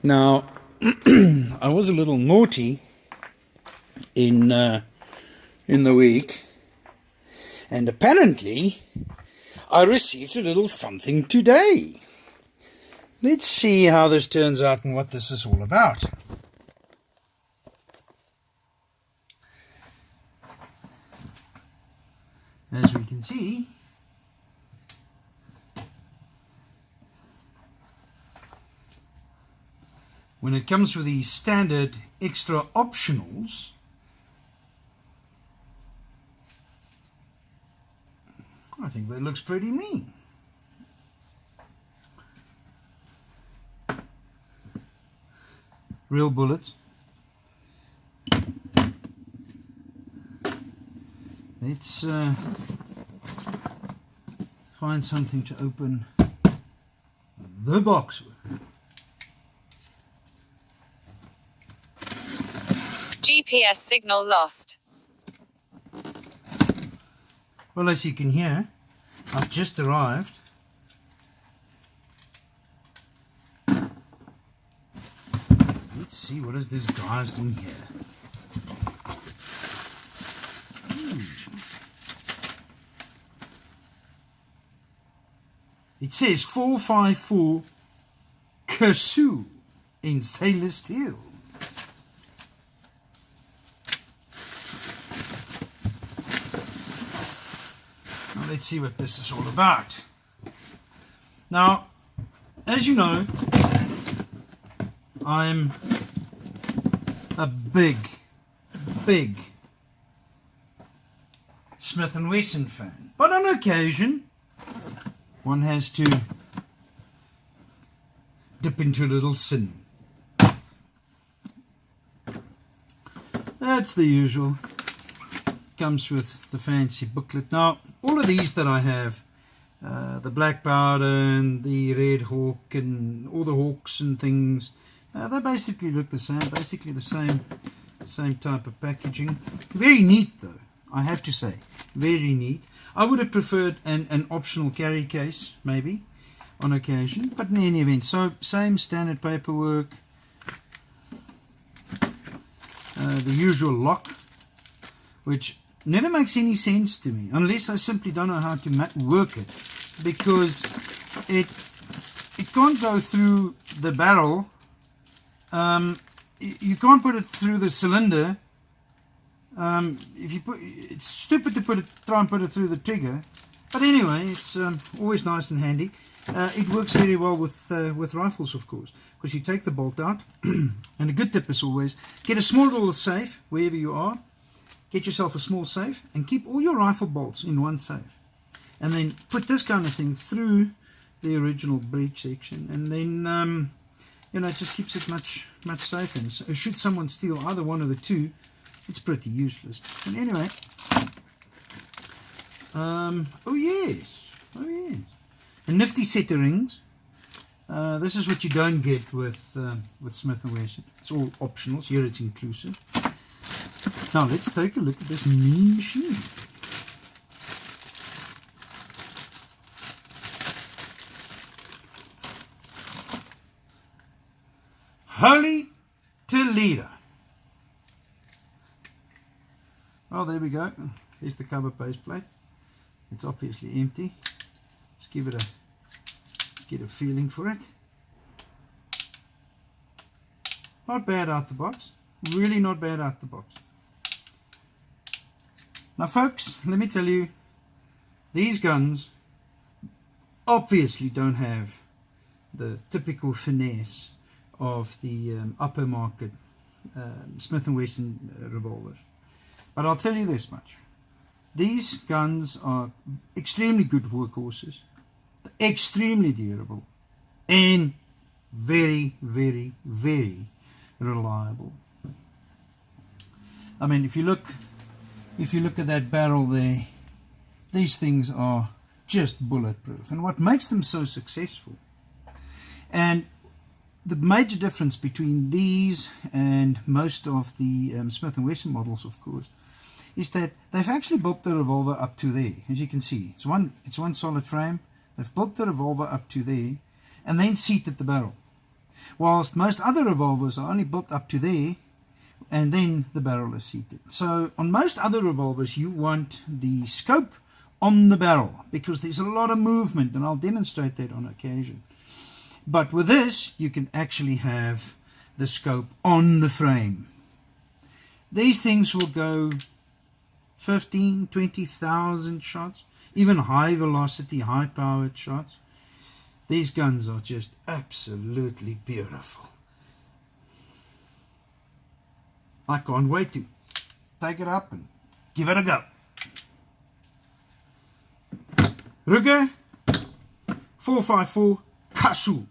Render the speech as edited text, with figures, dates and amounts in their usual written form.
Now, I was a little naughty in the week, and apparently I received a little something today. Let's see how this turns out and what this is all about. As we can see, when it comes with these standard extra optionals, I think that looks pretty mean. Real bullets. Let's find something to open the box with. GPS signal lost. Well, as you can hear, I've just arrived. Let's see, what is this guy's in here? It says 454 Casull in stainless steel. Now let's see what this is all about. Now, as you know, I'm a big Smith & Wesson fan. But on occasion, one has to dip into a little sin. That's the usual. Comes with the fancy booklet. Now, all of these that I have, the black powder and the red hawk and all the hawks and things, they basically look the same. Basically the same type of packaging. Very neat though, I have to say. Very neat. I would have preferred an optional carry case, maybe, on occasion. But in any event, so same standard paperwork. The usual lock, which never makes any sense to me, unless I simply don't know how to work it. Because it can't go through the barrel. You can't put it through the cylinder. If you it's stupid to try and put it through the trigger, but anyway, it's always nice and handy. It works very well with rifles, of course, because you take the bolt out, and a good tip is always get a small little safe wherever you are. Get yourself a small safe and keep all your rifle bolts in one safe, and then put this kind of thing through the original breech section, and then it just keeps it much safer. And so should someone steal either one of the two, it's pretty useless. But anyway, oh yes, a nifty set of rings. This is what you don't get with Smith & Wesson. It's all optionals. Here it's inclusive. Now let's take a look at this mean machine. Holy Toledo. Oh, there we go. There's the cover base plate. It's obviously empty. Let's get a feeling for it. Not bad out the box. Really not bad out the box. Now folks, let me tell you, these guns obviously don't have the typical finesse of the upper market Smith & Wesson revolvers. But I'll tell you this much. These guns are extremely good workhorses, extremely durable, and very, very, very reliable. I mean, if you look at that barrel there, these things are just bulletproof. And what makes them so successful, and the major difference between these and most of the Smith & Wesson models, of course, is that they've actually built the revolver up to there. As you can see, it's one solid frame. They've built the revolver up to there and then seated the barrel. whilst most other revolvers are only built up to there, and then the barrel is seated. So on most other revolvers, you want the scope on the barrel because there's a lot of movement, and I'll demonstrate that on occasion. But with this, you can actually have the scope on the frame. These things will go 15, 20,000 shots, even high velocity, high powered shots. These guns are just absolutely beautiful. I can't wait to take it up and give it a go. RUGER 454 Casull.